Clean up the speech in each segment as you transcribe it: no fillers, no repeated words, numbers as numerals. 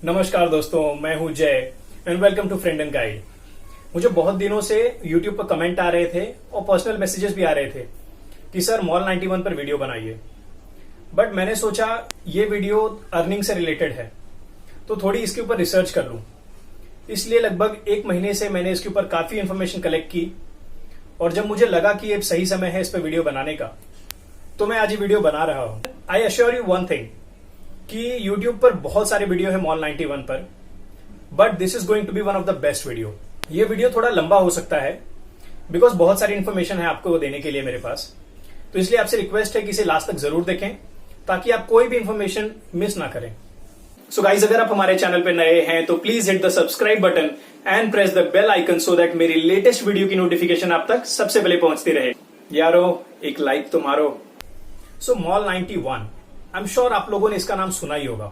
नमस्कार दोस्तों, मैं हूं Jay and welcome to friend and guide. मुझे बहुत दिनों से YouTube पर कमेंट आ रहे थे और पर्सनल मैसेजेस भी आ रहे थे कि सर मॉल 91 पर वीडियो बनाइए। बट मैंने सोचा ये वीडियो अर्निंग से रिलेटेड है तो थोड़ी इसके ऊपर रिसर्च कर लूं। इसलिए लगभग 1 महीने से मैंने इसके ऊपर काफी इंफॉर्मेशन कलेक्ट की और जब मुझे लगा कि ये सही समय है इस पर वीडियो बनाने का, तो मैं आज ये वीडियो बना रहा हूं। I assure you one thing कि YouTube पर बहुत सारे वीडियो है मॉल 91 पर, but this is going to be one of the best video. ये वीडियो थोड़ा लंबा हो सकता है बिकॉज बहुत सारी इन्फॉर्मेशन है आपको देने के लिए मेरे पास, तो इसलिए आपसे रिक्वेस्ट है कि इसे लास्ट तक जरूर देखें ताकि आप कोई भी इंफॉर्मेशन मिस ना करें। सो गाइज, अगर आप हमारे चैनल पे नए हैं तो please hit the subscribe button and press the bell icon so that मेरी लेटेस्ट वीडियो की नोटिफिकेशन आप तक सबसे पहले पहुंचती रहे। यारो, एक लाइक तो मारो। सो मॉल 91, आई एम श्योर आप लोगों ने इसका नाम सुना ही होगा।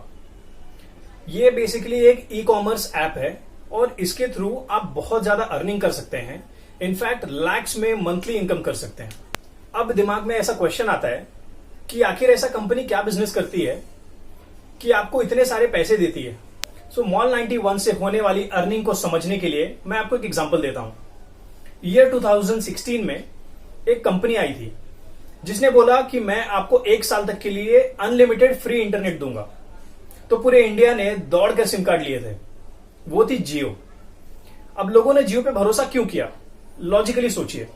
ये बेसिकली एक ई कॉमर्स ऐप है और इसके थ्रू आप बहुत ज्यादा अर्निंग कर सकते हैं। इनफैक्ट लैक्स में मंथली इनकम कर सकते हैं। अब दिमाग में ऐसा क्वेश्चन आता है कि आखिर ऐसा कंपनी क्या बिजनेस करती है कि आपको इतने सारे पैसे देती है। सो मॉल 91 से होने वाली अर्निंग को समझने के लिए मैं आपको एक एग्जांपल देता हूं। ईयर 2016 में एक कंपनी आई थी जिसने बोला कि मैं आपको 1 साल तक के लिए अनलिमिटेड फ्री इंटरनेट दूंगा। तो पूरे इंडिया ने दौड़कर सिम कार्ड लिए थे। वो थी जियो। अब लोगों ने जियो पे भरोसा क्यों किया? लॉजिकली सोचिए,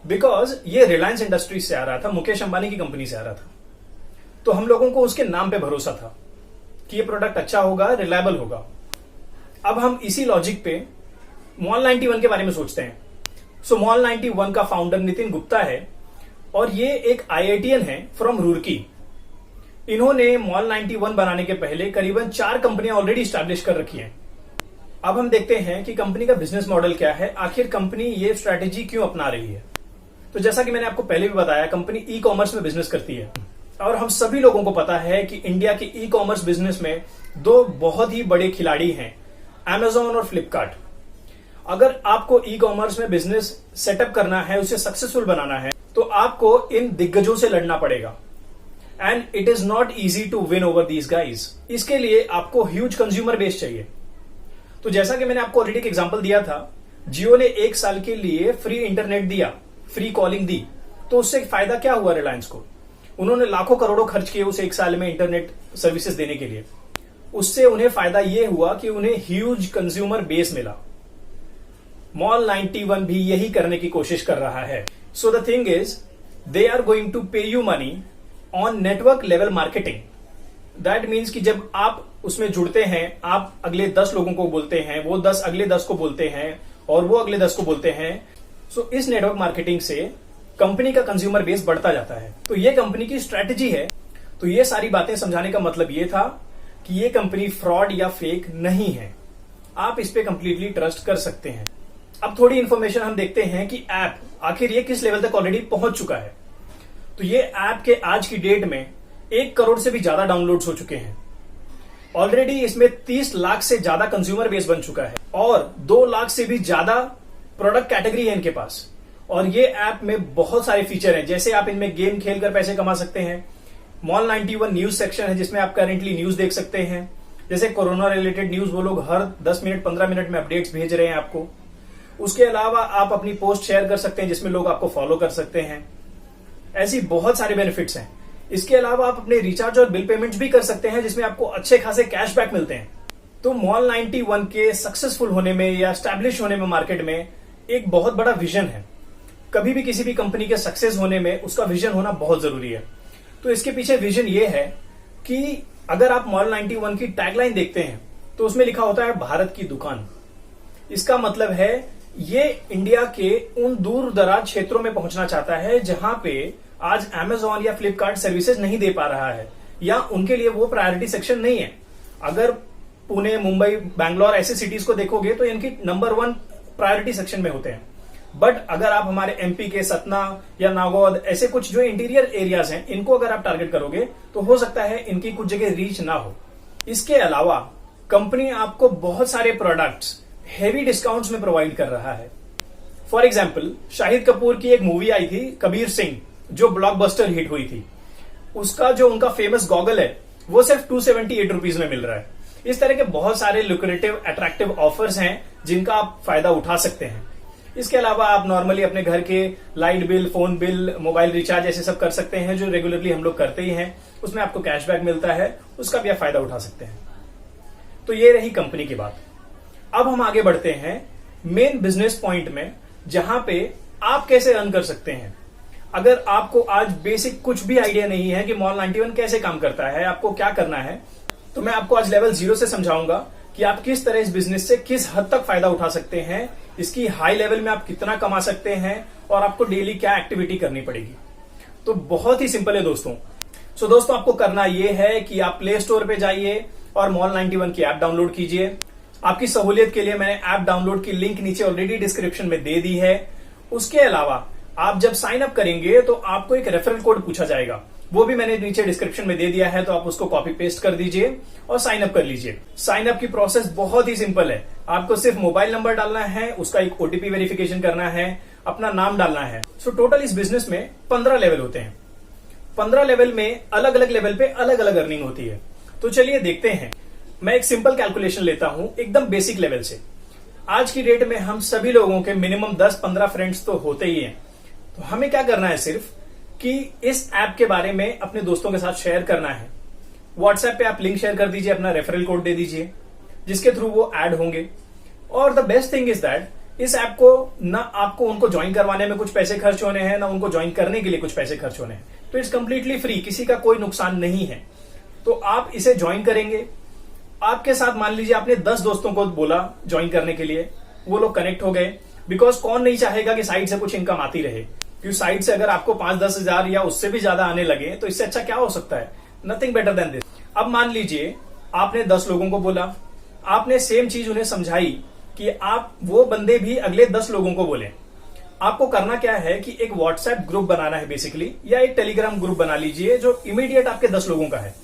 बिकॉज ये रिलायंस इंडस्ट्रीज से आ रहा था, मुकेश अंबानी की कंपनी से आ रहा था। तो हम लोगों को उसके नाम पे भरोसा था कि ये प्रोडक्ट अच्छा होगा, रिलायबल होगा। अब हम इसी लॉजिक पे मॉल 91 के बारे में सोचते हैं। सो मॉल 91 का फाउंडर नितिन गुप्ता है और ये एक IITian है फ्रॉम रुड़की। इन्होंने मॉल 91 बनाने के पहले करीबन 4 कंपनियां ऑलरेडी स्टैब्लिश कर रखी हैं। अब हम देखते हैं कि कंपनी का बिजनेस मॉडल क्या है, आखिर कंपनी ये स्ट्रैटेजी क्यों अपना रही है। तो जैसा कि मैंने आपको पहले भी बताया, कंपनी ई कॉमर्स में बिजनेस करती है और हम सभी लोगों को पता है कि इंडिया के ई कॉमर्स बिजनेस में 2 बहुत ही बड़े खिलाड़ी हैं, Amazon और फ्लिपकार्ट। अगर आपको ई कॉमर्स में बिजनेस सेटअप करना है, उसे सक्सेसफुल बनाना है, तो आपको इन दिग्गजों से लड़ना पड़ेगा and it is not easy to win over these guys. इसके लिए आपको ह्यूज कंज्यूमर बेस चाहिए। तो जैसा कि मैंने आपको ऑलरेडी एक एग्जांपल दिया था, जियो ने 1 साल के लिए फ्री इंटरनेट दिया, फ्री कॉलिंग दी, तो उससे फायदा क्या हुआ रिलायंस को? उन्होंने लाखों करोड़ों खर्च किए उस 1 साल में इंटरनेट सर्विसेज देने के लिए। उससे उन्हें फायदा यह हुआ कि उन्हें ह्यूज कंज्यूमर बेस मिला। मॉल 91 भी यही करने की कोशिश कर रहा है। So the thing is, they are going to pay you money on network level marketing. That means कि जब आप उसमें जुड़ते हैं, आप अगले 10 लोगों को बोलते हैं, वो 10 अगले 10 को बोलते हैं और वो अगले 10 को बोलते हैं। So इस नेटवर्क मार्केटिंग से कंपनी का कंज्यूमर बेस बढ़ता जाता है। तो ये कंपनी की स्ट्रैटेजी है। तो ये सारी बातें समझाने का मतलब ये था कि ये कंपनी फ्रॉड या फेक नहीं है। आप इस पे कंप्लीटली ट्रस्ट कर सकते हैं। अब थोड़ी इंफॉर्मेशन हम देखते हैं कि ऐप आखिर ये किस लेवल तक ऑलरेडी पहुंच चुका है। तो ये ऐप के आज की डेट में 1 करोड़ से भी ज्यादा डाउनलोड्स हो चुके हैं। ऑलरेडी इसमें 30 लाख से ज्यादा कंज्यूमर बेस बन चुका है और 2 लाख से भी ज्यादा प्रोडक्ट कैटेगरी है इनके पास। और ये ऐप में बहुत सारे फीचर हैं, जैसे आप इनमें गेम खेलकर पैसे कमा सकते हैं। मॉल 91 न्यूज सेक्शन है जिसमें आप करेंटली न्यूज देख सकते हैं। जैसे कोरोना रिलेटेड न्यूज वो लोग हर 10 मिनट 15 मिनट में अपडेट्स भेज रहे हैं आपको। उसके अलावा आप अपनी पोस्ट शेयर कर सकते हैं जिसमें लोग आपको फॉलो कर सकते हैं। ऐसी बहुत सारे बेनिफिट्स हैं। इसके अलावा आप अपने रिचार्ज और बिल पेमेंट्स भी कर सकते हैं जिसमें आपको अच्छे खासे कैशबैक मिलते हैं। तो मॉल 91 के सक्सेसफुल होने में या एस्टैब्लिश होने में मार्केट में एक बहुत बड़ा विजन है। कभी भी किसी भी कंपनी के सक्सेस होने में उसका विजन होना बहुत जरूरी है। तो इसके पीछे विजन ये है कि अगर आप मॉल 91 की टैगलाइन देखते हैं तो उसमें लिखा होता है भारत की दुकान। इसका मतलब है ये इंडिया के उन दूर दराज क्षेत्रों में पहुंचना चाहता है जहां पे आज Amazon या फ्लिपकार्ट सर्विसेज नहीं दे पा रहा है या उनके लिए वो प्रायोरिटी सेक्शन नहीं है। अगर पुणे, मुंबई, बैंगलोर ऐसे सिटीज को देखोगे तो इनकी नंबर 1 प्रायोरिटी सेक्शन में होते हैं। बट अगर आप हमारे MP के सतना या नागौद ऐसे कुछ जो इंटीरियर एरियाज हैं, इनको अगर आप टारगेट करोगे तो हो सकता है इनकी कुछ जगह रीच ना हो। इसके अलावा कंपनी आपको बहुत सारे प्रोडक्ट्स हेवी डिस्काउंट्स में प्रोवाइड कर रहा है। फॉर एग्जाम्पल, शाहिद कपूर की एक मूवी आई थी कबीर सिंह, जो ब्लॉकबस्टर हिट हुई थी। उसका जो उनका फेमस गॉगल है वो सिर्फ 278 रुपीज में मिल रहा है। इस तरह के बहुत सारे लुक्रेटिव अट्रैक्टिव ऑफर्स हैं जिनका आप फायदा उठा सकते हैं। इसके अलावा आप नॉर्मली अपने घर के light bill, phone bill, mobile recharge ऐसे सब कर सकते हैं जो रेगुलरली हम लोग करते ही हैं। उसमें आपको कैशबैक मिलता है, उसका भी आप फायदा उठा सकते हैं। तो ये रही कंपनी की बात। अब हम आगे बढ़ते हैं मेन बिजनेस पॉइंट में, जहां पे आप कैसे अर्न कर सकते हैं। अगर आपको आज बेसिक कुछ भी आइडिया नहीं है कि मॉल 91 कैसे काम करता है, आपको क्या करना है, तो मैं आपको आज लेवल 0 से समझाऊंगा कि आप किस तरह इस बिजनेस से किस हद तक फायदा उठा सकते हैं, इसकी हाई लेवल में आप कितना कमा सकते हैं और आपको डेली क्या एक्टिविटी करनी पड़ेगी। तो बहुत ही सिंपल है दोस्तों। सो दोस्तों, आपको करना यह है कि आप प्ले स्टोर पे जाइए और मॉल 91 की ऐप डाउनलोड कीजिए। आपकी सहूलियत के लिए मैंने ऐप डाउनलोड की लिंक नीचे ऑलरेडी डिस्क्रिप्शन में दे दी है। उसके अलावा आप जब साइन अप करेंगे तो आपको एक रेफरल कोड पूछा जाएगा, वो भी मैंने नीचे डिस्क्रिप्शन में दे दिया है, तो आप उसको कॉपी पेस्ट कर दीजिए और साइन अप कर लीजिए। साइन अप की प्रोसेस बहुत ही सिंपल है। आपको सिर्फ मोबाइल नंबर डालना है, उसका एक ओटीपी वेरिफिकेशन करना है, अपना नाम डालना है। सो टोटल इस बिजनेस में 15 लेवल होते हैं। 15 लेवल में अलग अलग लेवल पे अलग अलग अर्निंग होती है। तो चलिए देखते हैं। मैं एक सिंपल कैलकुलेशन लेता हूं एकदम बेसिक लेवल से। आज की डेट में हम सभी लोगों के मिनिमम 10-15 फ्रेंड्स तो होते ही हैं। तो हमें क्या करना है सिर्फ कि इस ऐप के बारे में अपने दोस्तों के साथ शेयर करना है। व्हाट्सएप पे आप लिंक शेयर कर दीजिए, अपना रेफरल कोड दे दीजिए, जिसके थ्रू वो ऐड होंगे। और the best thing is that इस ऐप को ना आपको उनको ज्वाइन करवाने में कुछ पैसे खर्च होने हैं, ना उनको ज्वाइन करने के लिए कुछ पैसे खर्च होने हैं। तो इट्स कंप्लीटली फ्री, किसी का कोई नुकसान नहीं है। तो आप इसे ज्वाइन करेंगे। आपके साथ मान लीजिए आपने 10 दोस्तों को बोला ज्वाइन करने के लिए, वो लोग कनेक्ट हो गए। बिकॉज कौन नहीं चाहेगा कि साइड से कुछ इनकम आती रहे, क्योंकि साइड से अगर आपको 5-10 हजार या उससे भी ज्यादा आने लगे तो इससे अच्छा क्या हो सकता है। Nothing better than this. अब मान लीजिए आपने 10 लोगों को बोला, आपने सेम चीज उन्हें समझाई कि आप वो बंदे भी अगले 10 लोगों को बोले। आपको करना क्या है कि एक व्हाट्सएप ग्रुप बनाना है बेसिकली, या एक टेलीग्राम ग्रुप बना लीजिए जो इमीडिएट आपके 10 लोगों का है।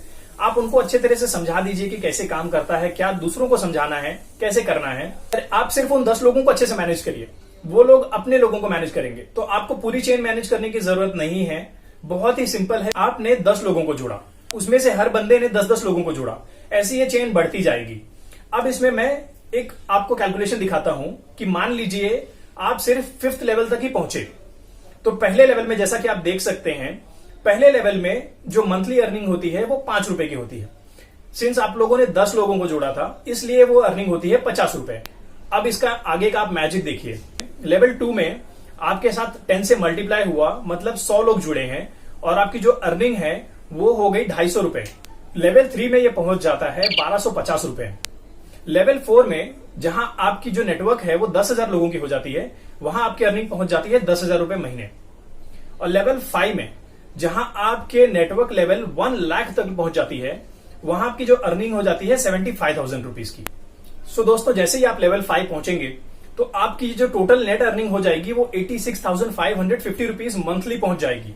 आप उनको अच्छे तरह से समझा दीजिए कि कैसे काम करता है, क्या दूसरों को समझाना है, कैसे करना है। आप सिर्फ उन 10 लोगों को अच्छे से मैनेज करिए, वो लोग अपने लोगों को मैनेज करेंगे। तो आपको पूरी चेन मैनेज करने की जरूरत नहीं है। बहुत ही सिंपल है। आपने 10 लोगों को जोड़ा, उसमें से हर बंदे ने 10-10 लोगों को जोड़ा, ऐसी ये चेन बढ़ती जाएगी। अब इसमें मैं एक आपको कैलकुलेशन दिखाता हूं कि मान लीजिए आप सिर्फ 5th लेवल तक ही पहुंचे। तो पहले लेवल में जैसा कि आप देख सकते हैं, पहले लेवल में जो मंथली अर्निंग होती है वो 5 रुपए की होती है। सिंस आप लोगों ने 10 लोगों को जोड़ा था, इसलिए वो अर्निंग होती है 50 रुपए। अब इसका आगे का आप मैजिक देखिए। लेवल 2 में आपके साथ 10 से मल्टीप्लाई हुआ, मतलब 100 लोग जुड़े हैं और आपकी जो अर्निंग है वो हो गई 250 रुपए। लेवल 3 में ये पहुंच जाता है 1250 रुपए। लेवल 4 में जहां आपकी जो नेटवर्क है वो 10,000 लोगों की हो जाती है, वहां आपकी अर्निंग पहुंच जाती है 10,000 रुपए महीने। और लेवल 5 में जहां आपके नेटवर्क लेवल 1 लाख तक पहुंच जाती है, वहां आपकी जो अर्निंग हो जाती है 75,000 रुपीज की। सो दोस्तों, जैसे ही आप लेवल 5 पहुंचेंगे तो आपकी जो टोटल नेट अर्निंग हो जाएगी वो 86,550 रुपीज मंथली पहुंच जाएगी।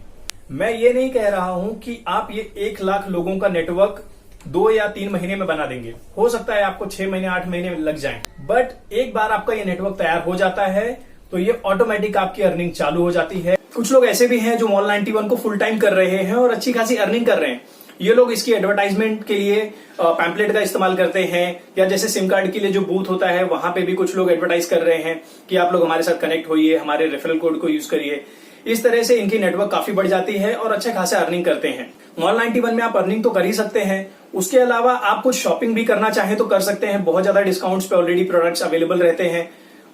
मैं ये नहीं कह रहा हूं कि आप ये 1 लाख लोगों का नेटवर्क 2 या 3 महीने में बना देंगे। हो सकता है आपको 6 महीने 8 महीने लग जाएं, बट एक बार आपका ये नेटवर्क तैयार हो जाता है तो ये ऑटोमेटिक आपकी अर्निंग चालू हो जाती है। कुछ लोग ऐसे भी हैं जो मॉल 91 को फुल टाइम कर रहे हैं और अच्छी खासी अर्निंग कर रहे हैं। ये लोग इसकी एडवर्टाइजमेंट के लिए पैम्पलेट का इस्तेमाल करते हैं, या जैसे सिम कार्ड के लिए जो बूथ होता है वहां पे भी कुछ लोग एडवर्टाइज कर रहे हैं कि आप लोग हमारे साथ कनेक्ट होइए, हमारे रेफरल कोड को यूज करिए। इस तरह से इनकी नेटवर्क काफी बढ़ जाती है और अच्छे खासे अर्निंग करते हैं। मॉल 91 में आप अर्निंग तो कर ही सकते हैं, उसके अलावा आप कुछ शॉपिंग भी करना चाहें तो कर सकते हैं। बहुत ज्यादा डिस्काउंट्स पे ऑलरेडी प्रोडक्ट्स अवेलेबल रहते हैं।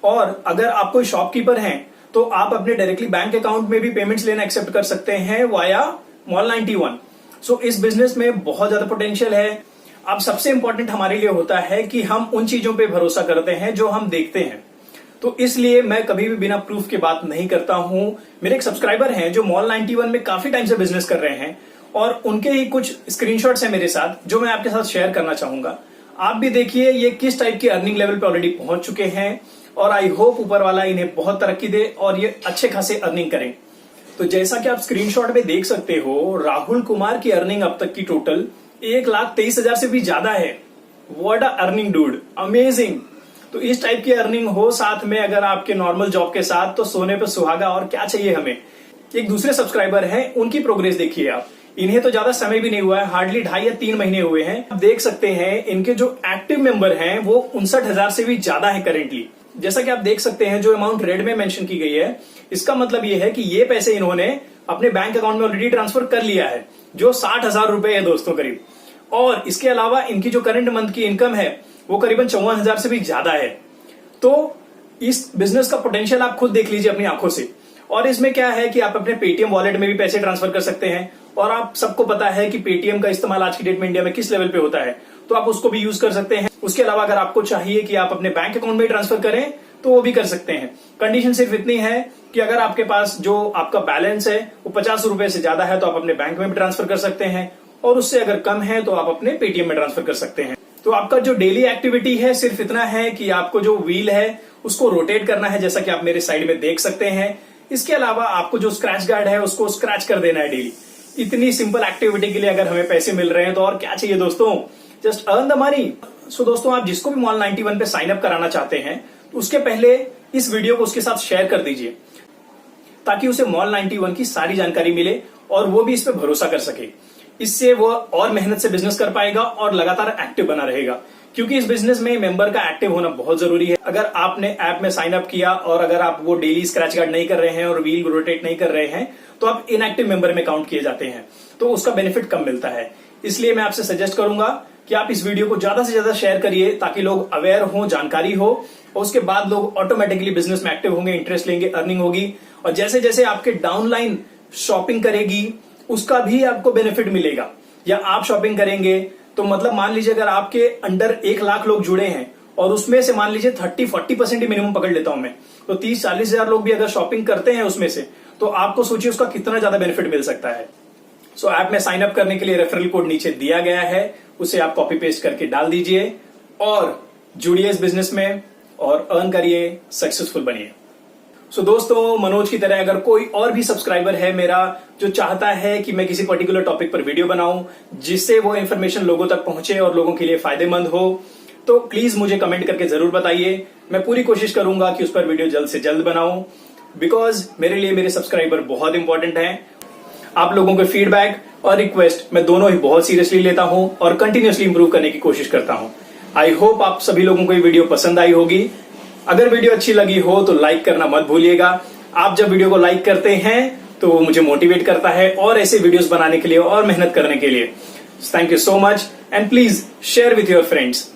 और अगर आप कोई शॉपकीपर हैं तो आप अपने डायरेक्टली बैंक अकाउंट में भी पेमेंट्स लेना एक्सेप्ट कर सकते हैं वाया मॉल 91। सो इस बिजनेस में बहुत ज्यादा पोटेंशियल है। अब सबसे इंपॉर्टेंट हमारे लिए होता है कि हम उन चीजों पे भरोसा करते हैं जो हम देखते हैं। तो इसलिए मैं कभी भी बिना प्रूफ के बात नहीं करता हूं। मेरे एक सब्सक्राइबर हैं जो मॉल 91 में काफी टाइम से बिजनेस कर रहे हैं और उनके ही कुछ स्क्रीनशॉट्स हैं मेरे साथ जो मैं आपके साथ शेयर करना चाहूंगा। आप भी देखिए ये किस टाइप की अर्निंग लेवल पे ऑलरेडी पहुंच चुके हैं और आई होप ऊपर वाला इन्हें बहुत तरक्की दे और ये अच्छे खासे अर्निंग करें। तो जैसा कि आप स्क्रीनशॉट में देख सकते हो, राहुल कुमार की अर्निंग अब तक की टोटल 1,23,000 से भी ज्यादा है। What a earning dude, amazing. तो इस टाइप की अर्निंग हो साथ में अगर आपके नॉर्मल जॉब के साथ, तो सोने पे सुहागा और क्या चाहिए हमें। एक दूसरे सब्सक्राइबर हैं, उनकी प्रोग्रेस देखिए आप। इन्हें तो ज्यादा समय भी नहीं हुआ है, हार्डली 2.5 या 3 महीने हुए हैं। आप देख सकते हैं इनके जो एक्टिव मेंबर हैं वो 59,000 से भी ज्यादा है करेंटली। जैसा कि आप देख सकते हैं जो अमाउंट रेड में मेंशन की गई है, इसका मतलब ये है कि ये पैसे इन्होंने अपने बैंक अकाउंट में ऑलरेडी ट्रांसफर कर लिया है, जो 60,000 रुपए है दोस्तों करीब। और इसके अलावा इनकी जो करंट मंथ की इनकम है वो करीबन 54,000 से भी ज्यादा है। तो इस बिजनेस का पोटेंशियल आप खुद देख लीजिए अपनी आंखों से। और इसमें क्या है कि आप अपने पेटीएम वॉलेट में भी पैसे ट्रांसफर कर सकते हैं, और आप सबको पता है कि पेटीएम का इस्तेमाल आज की डेट में इंडिया में किस लेवल पे होता है, तो आप उसको भी यूज कर सकते हैं। उसके अलावा अगर आपको चाहिए कि आप अपने बैंक अकाउंट में ट्रांसफर करें तो वो भी कर सकते हैं। कंडीशन सिर्फ इतनी है कि अगर आपके पास जो आपका बैलेंस है वो 50 रुपए से ज्यादा है तो आप अपने बैंक में भी ट्रांसफर कर सकते हैं, और उससे अगर कम है तो आप अपने पेटीएम में ट्रांसफर कर सकते हैं। तो आपका जो डेली एक्टिविटी है सिर्फ इतना है कि आपको जो व्हील है उसको रोटेट करना है, जैसा कि आप मेरे साइड में देख सकते हैं। इसके अलावा आपको जो स्क्रैच गार्ड है उसको स्क्रैच कर देना है डेली। इतनी सिंपल एक्टिविटी के लिए अगर हमें पैसे मिल रहे हैं तो और क्या चाहिए दोस्तों, जस्ट अर्न द मनी। सो दोस्तों, आप जिसको भी मॉल 91 पे साइन अप कराना चाहते हैं तो उसके पहले इस वीडियो को उसके साथ शेयर कर दीजिए, ताकि उसे मॉल 91 की सारी जानकारी मिले और वो भी इस पे भरोसा कर सके। इससे वो और मेहनत से बिजनेस कर पाएगा और लगातार एक्टिव बना रहेगा, क्योंकि इस बिजनेस में मेंबर का एक्टिव होना बहुत जरूरी है। अगर आपने ऐप में साइन अप किया और अगर आप वो डेली स्क्रैच गार्ड नहीं कर रहे हैं और व्हील रोटेट नहीं कर रहे हैं तो आप इनएक्टिव मेंबर में काउंट किए जाते हैं, तो उसका बेनिफिट कम मिलता है। इसलिए मैं आपसे सजेस्ट करूंगा कि आप इस वीडियो को ज्यादा से ज्यादा शेयर करिए, ताकि लोग अवेयर हो, जानकारी हो, और उसके बाद लोग ऑटोमेटिकली बिजनेस में एक्टिव होंगे, इंटरेस्ट लेंगे, अर्निंग होगी। और जैसे जैसे आपके डाउनलाइन शॉपिंग करेगी उसका भी आपको बेनिफिट मिलेगा। या आप शॉपिंग करेंगे तो मतलब मान लीजिए अगर आपके अंडर 1 लाख लोग जुड़े हैं और उसमें से मान लीजिए 30-40% ही मिनिमम पकड़ लेता हूं मैं, तो 30-40 हजार लोग भी अगर शॉपिंग करते हैं उसमें से, तो आपको सोचिए उसका कितना ज्यादा बेनिफिट मिल सकता है। सो ऐप में साइन अप करने के लिए रेफरल कोड नीचे दिया गया है, उसे आप कॉपी पेस्ट करके डाल दीजिए और जुड़िए इस बिजनेस में और अर्न करिए, सक्सेसफुल बनिए। सो दोस्तों, मनोज की तरह अगर कोई और भी सब्सक्राइबर है मेरा जो चाहता है कि मैं किसी पर्टिकुलर टॉपिक पर वीडियो बनाऊं जिससे वो इन्फॉर्मेशन लोगों तक पहुंचे और लोगों के लिए फायदेमंद हो, तो प्लीज मुझे कमेंट करके जरूर बताइए। मैं पूरी कोशिश करूंगा कि उस पर वीडियो जल्द से जल्द बनाऊं, बिकॉज मेरे लिए मेरे सब्सक्राइबर बहुत इंपॉर्टेंट हैं। आप लोगों के फीडबैक और रिक्वेस्ट मैं दोनों ही बहुत सीरियसली लेता हूं और कंटिन्यूअसली इंप्रूव करने की कोशिश करता हूं। आई होप आप सभी लोगों को ये वीडियो पसंद आई होगी। अगर वीडियो अच्छी लगी हो तो लाइक करना मत भूलिएगा। आप जब वीडियो को लाइक करते हैं तो वो मुझे मोटिवेट करता है और ऐसे वीडियोस बनाने के लिए और मेहनत करने के लिए। Thank you so much and please share with your friends.